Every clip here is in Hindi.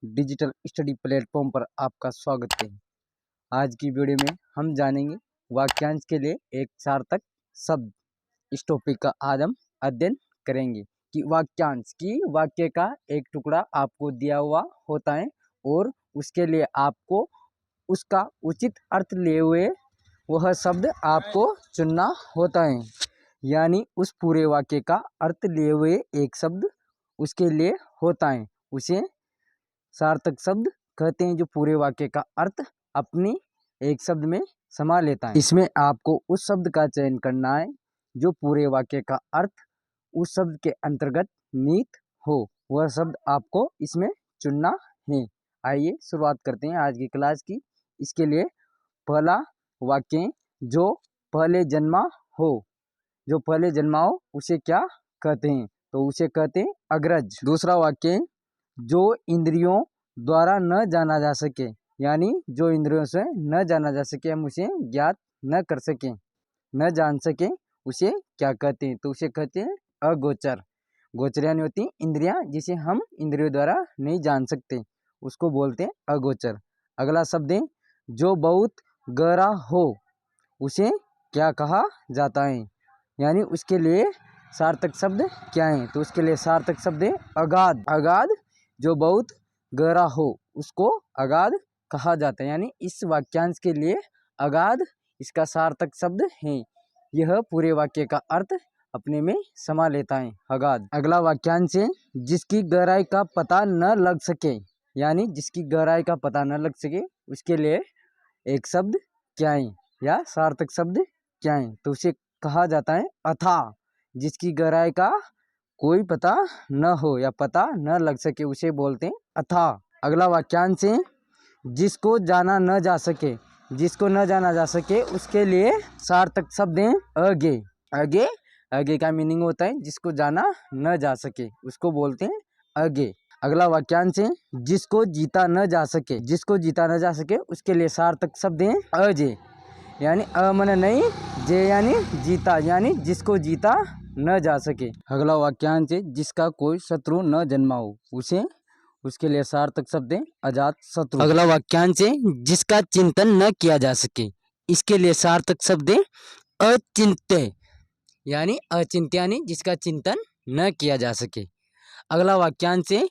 डिजिटल स्टडी प्लेटफॉर्म पर आपका स्वागत है। आज की वीडियो में हम जानेंगे वाक्यांश के लिए एक सार्थक शब्द। इस टॉपिक का आज हम अध्ययन करेंगे कि वाक्यांश की वाक्य का एक टुकड़ा आपको दिया हुआ होता है और उसके लिए आपको उसका उचित अर्थ लिए हुए वह शब्द आपको चुनना होता है। यानी उस पूरे वाक्य का अर्थ लिए हुए एक शब्द उसके लिए होता है, उसे सार्थक शब्द कहते हैं, जो पूरे वाक्य का अर्थ अपनी एक शब्द में समा लेता है। इसमें आपको उस शब्द का चयन करना है जो पूरे वाक्य का अर्थ उस शब्द के अंतर्गत निहित हो, वह शब्द आपको इसमें चुनना है। आइए शुरुआत करते हैं आज की क्लास की। इसके लिए पहला वाक्य जो पहले जन्मा हो, जो पहले जन्मा हो उसे क्या कहते हैं? तो उसे कहते हैं अग्रज। दूसरा वाक्य जो इंद्रियों द्वारा न जाना जा सके, यानी जो इंद्रियों से न जाना जा सके, हम उसे ज्ञात न कर सकें, न जान सके, उसे क्या कहते हैं? तो उसे कहते हैं अगोचर। गोचर यानी होती है इंद्रियां जिसे हम इंद्रियों द्वारा नहीं जान सकते, उसको बोलते हैं अगोचर। अगला शब्द है जो बहुत गहरा हो, उसे क्या कहा जाता है? यानी उसके लिए सार्थक शब्द क्या है? तो उसके लिए सार्थक शब्द है अगाध। अगाध जो बहुत गहरा हो उसको अगाध कहा जाता है। यानी इस वाक्यांश के लिए अगाध इसका सार्थक शब्द है। यह पूरे वाक्य का अर्थ अपने में समा लेता है, अगाध। अगला वाक्यांश है जिसकी गहराई का पता न लग सके, यानी जिसकी गहराई का पता न लग सके उसके लिए एक शब्द क्या है या सार्थक शब्द क्या है? तो उसे कहा जाता है अथाह। जिसकी गहराई का कोई पता न हो या पता न लग सके उसे बोलते हैं अथाह। अगला वाक्यांश है जिसको जाना न जा सके। जिसको न जाना जा सके उसके लिए सार्थक शब्द है अज्ञेय। अज्ञेय, अज्ञेय का मीनिंग होता है जिसको जाना न जा सके, उसको बोलते हैं अज्ञेय। अगला वाक्यांश है जिसको जीता न जा सके। जिसको जीता न जा सके उसके लिए सार्थक शब्द है अजेय। यानी अ मन नहीं, जे यानी जीता, यानी जिसको जीता न जा सके। अगला वाक्यांश है जिसका कोई शत्रु न जन्मा हो, उसे उसके लिए सार्थक शब्द है अजात शत्रु। अगला वाक्यांश है जिसका चिंतन न किया जा सके, इसके लिए सार्थक शब्द है अचिंत्य। यानी अचिंत्य यानी जिसका चिंतन न किया जा सके। अगला वाक्यांश है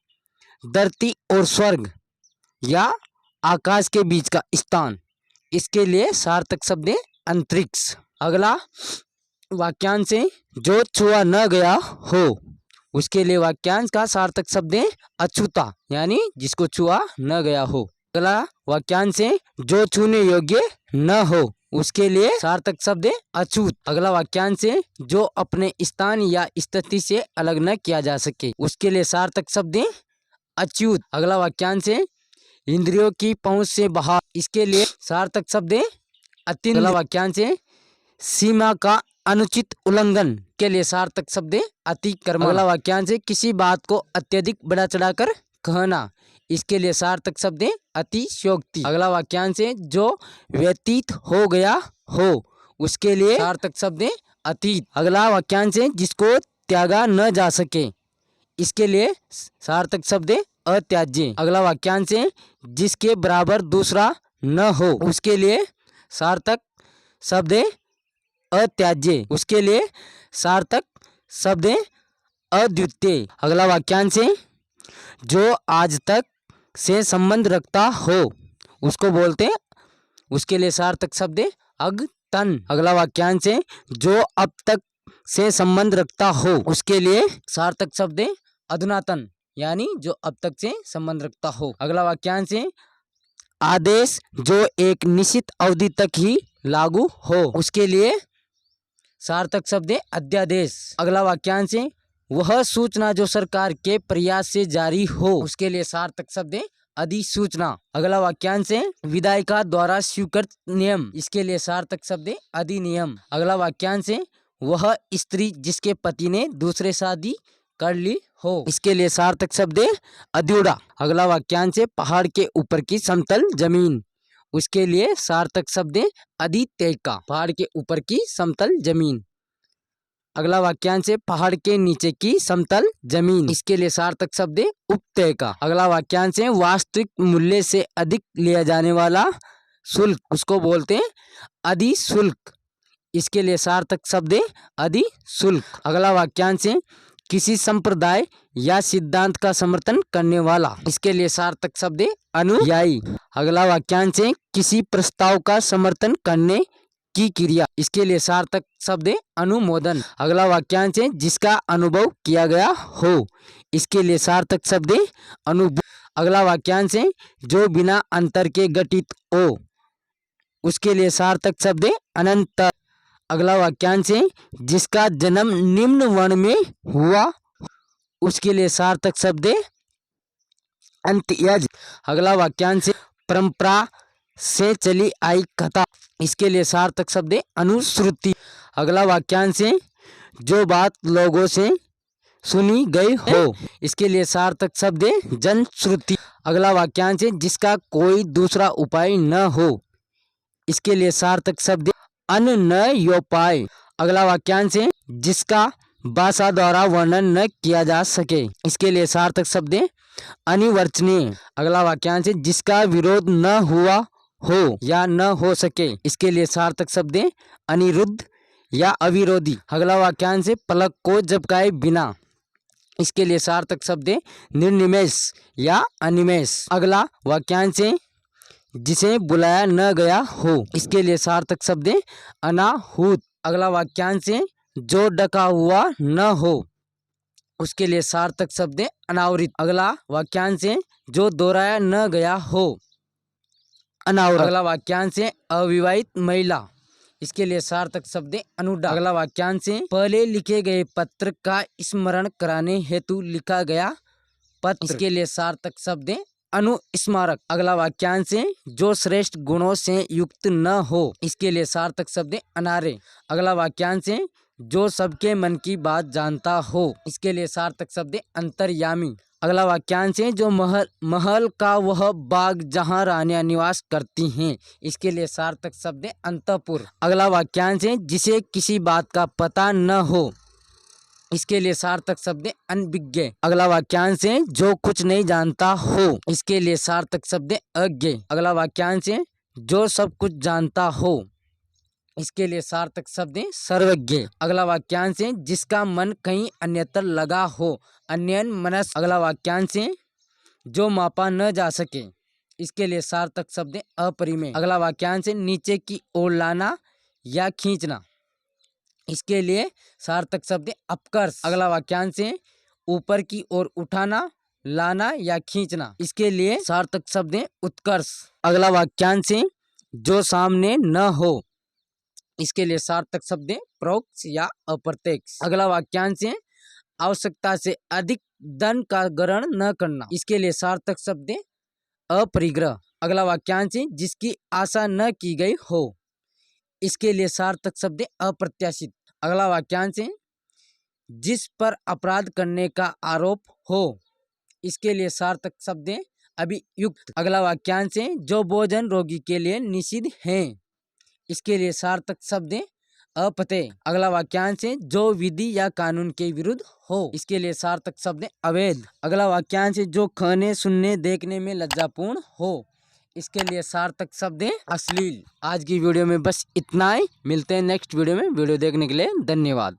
धरती और स्वर्ग या आकाश के बीच का स्थान, इसके लिए सार्थक शब्द है अंतरिक्ष। अगला वाक्यांश है जो छुआ न गया हो, उसके लिए वाक्यांश का सार्थक शब्द है अछूता, यानी जिसको छुआ न गया हो। अगला वाक्यांश है जो छूने योग्य न हो, उसके लिए सार्थक शब्द है अछूत। अगला वाक्यांश है जो अपने स्थान या स्थिति से अलग न किया जा सके, उसके लिए सार्थक शब्द है अच्युत। अगला वाक्यांश है इंद्रियों की पहुंच से बाहर, इसके लिए सार्थक शब्द है अतिरिक्त। अगला वाक्यांश है सीमा का अनुचित उल्लंघन, के लिए सार्थक शब्द है अतिक्रमण। अगला वाक्यांश है किसी बात को अत्यधिक बढ़ा चढ़ाकर कहना, इसके लिए सार्थक शब्द है अतिशयोक्ति। अगला वाक्यांश है जो व्यतीत हो गया हो, उसके लिए सार्थक शब्द है अतीत। अगला वाक्यांश है जिसको त्यागा न जा सके, इसके लिए सार्थक शब्द है अत्याज्य। अगला वाक्यांश है जिसके बराबर दूसरा न हो, उसके लिए सार्थक शब्द है अत्याज्य, उसके लिए सार्थक शब्द है अद्वितीय। अगला वाक्यांश है जो आज तक से संबंध रखता हो, उसको बोलते हैं, उसके लिए सार्थक शब्द है अद्यतन। अगला वाक्यांश है जो अब तक से संबंध रखता हो, उसके लिए सार्थक शब्द है अधुनातन, यानी जो अब तक से संबंध रखता हो। अगला वाक्यांश है आदेश जो एक निश्चित अवधि तक ही लागू हो, उसके लिए सार्थक शब्द है अध्यादेश। अगला वाक्यांश है वह सूचना जो सरकार के प्रयास से जारी हो, उसके लिए सार्थक शब्द है अधिसूचना। अगला वाक्यांश है विधायिका द्वारा स्वीकृत नियम, इसके लिए सार्थक शब्द है अधिनियम। अगला वाक्यांश है वह स्त्री जिसके पति ने दूसरे शादी कर ली हो, इसके लिए सार्थक शब्द है अधूरा। अगला वाक्यांश है पहाड़ के ऊपर की समतल जमीन, उसके लिए सार्थक शब्द है अधित्यका, पहाड़ के ऊपर की समतल जमीन। अगला वाक्यांश है पहाड़ के नीचे की समतल जमीन। इसके लिए सार्थक शब्द है उपत्यका। अगला वाक्यांश है वास्तविक मूल्य से अधिक लिया जाने वाला शुल्क, उसको बोलते हैं अधिशुल्क। इसके लिए सार्थक शब्द है अधिशुल्क। अगला वाक्यांश है किसी संप्रदाय या सिद्धांत का समर्थन करने वाला। इसके लिए सार्थक शब्द है अनुयायी। अगला वाक्यांश है किसी प्रस्ताव का समर्थन करने की क्रिया। इसके लिए सार्थक शब्द है अनुमोदन। अगला वाक्यांश है जिसका अनुभव किया गया हो। इसके लिए सार्थक शब्द है अनुभव। अगला वाक्यांश है जो बिना अंतर के गठित हो। उसके लिए सार्थक शब्द है अनंतर। अगला वाक्यांश है जिसका जन्म निम्न वर्ण में हुआ। उसके लिए सार्थक शब्द है अंत्यज। अगला वाक्यांश है परंपरा से चली आई कथा। इसके लिए सार्थक शब्द है अनुश्रुति। अगला वाक्यांश है जो बात लोगों से सुनी गई हो। इसके लिए सार्थक शब्द है जनश्रुति। अगला वाक्यांश है जिसका कोई दूसरा उपाय न हो। इसके लिए सार्थक शब्द अन्योपाय। अगला वाक्यांश है जिसका भाषा द्वारा वर्णन न किया जा सके। इसके लिए सार्थक शब्द है अनिर्वचनीय। अगला वाक्यांश है जिसका विरोध न हुआ हो या न हो सके। इसके लिए सार्थक शब्द है अनिरुद्ध या अविरोधी। अगला वाक्यांश है पलक को झपकाए बिना। इसके लिए सार्थक शब्द है निर्निमेष या अनिमेष। अगला वाक्यांश है जिसे बुलाया न गया हो। इसके लिए सार्थक शब्द है अनाहूत। अगला वाक्यांश है जो ढका हुआ न हो। उसके लिए सार्थक शब्द है अनावृत। अगला वाक्यांश है जो दोहराया न गया हो, अनावृत। अगला वाक्यांश है अविवाहित महिला। इसके लिए सार्थक शब्द है अनुडा। अगला वाक्यांश है पहले लिखे गए पत्र का स्मरण कराने हेतु लिखा गया पत्र। इसके लिए सार्थक शब्द है अनुस्मारक। अगला वाक्यांश है जो श्रेष्ठ गुणों से युक्त न हो। इसके लिए सार्थक शब्द है अनार्य। अगला वाक्यांश है जो सबके मन की बात जानता हो। इसके लिए सार्थक शब्द है अंतर्यामी। अगला वाक्यांश है जो महल का वह बाग जहाँ रानियां निवास करती हैं। इसके लिए सार्थक शब्द है अंतःपुर। अगला वाक्यांश है जिसे किसी बात का पता न हो। इसके लिए सार्थक शब्द है अनभिज्ञ। अगला वाक्यांश है जो कुछ नहीं जानता हो। इसके लिए सार्थक शब्द है अज्ञ। अगला वाक्यांश है जो सब कुछ जानता हो। इसके लिए सार्थक शब्द है सर्वज्ञ। अगला वाक्यांश है जिसका मन कहीं अन्यत्र लगा हो, अन्यन मनस। अगला वाक्यांश है जो मापा न जा सके। इसके लिए सार्थक शब्द है अपरिमेय। अगला वाक्यांश है नीचे की ओर लाना या खींचना। इसके लिए सार्थक शब्द है अपकर्ष। अगला वाक्यांश है ऊपर की ओर उठाना, लाना या खींचना। इसके लिए सार्थक शब्द है उत्कर्ष। अगला वाक्यांश है जो सामने न हो। इसके लिए सार्थक शब्द है परोक्ष या अप्रत्यक्ष। अगला वाक्यांश है आवश्यकता से अधिक धन का ग्रहण न करना। इसके लिए सार्थक शब्द है अपरिग्रह। अगला वाक्यांश है जिसकी आशा न की गई हो। इसके लिए सार्थक शब्द है अप्रत्याशित। अगला वाक्यांश है जिस पर अपराध करने का आरोप हो। इसके लिए सार्थक शब्द है अभियुक्त। अगला वाक्यांश है जो भोजन रोगी के लिए निषिद्ध है। इसके लिए सार्थक शब्द है अपतय। अगला वाक्यांश है जो विधि या कानून के विरुद्ध हो। इसके लिए सार्थक शब्द है अवैध। अगला वाक्यांश है जो खाने, सुनने, देखने में लज्जापूर्ण हो। इसके लिए सार्थक शब्द है अश्लील। आज की वीडियो में बस इतना ही। मिलते हैं नेक्स्ट वीडियो में। वीडियो देखने के लिए धन्यवाद।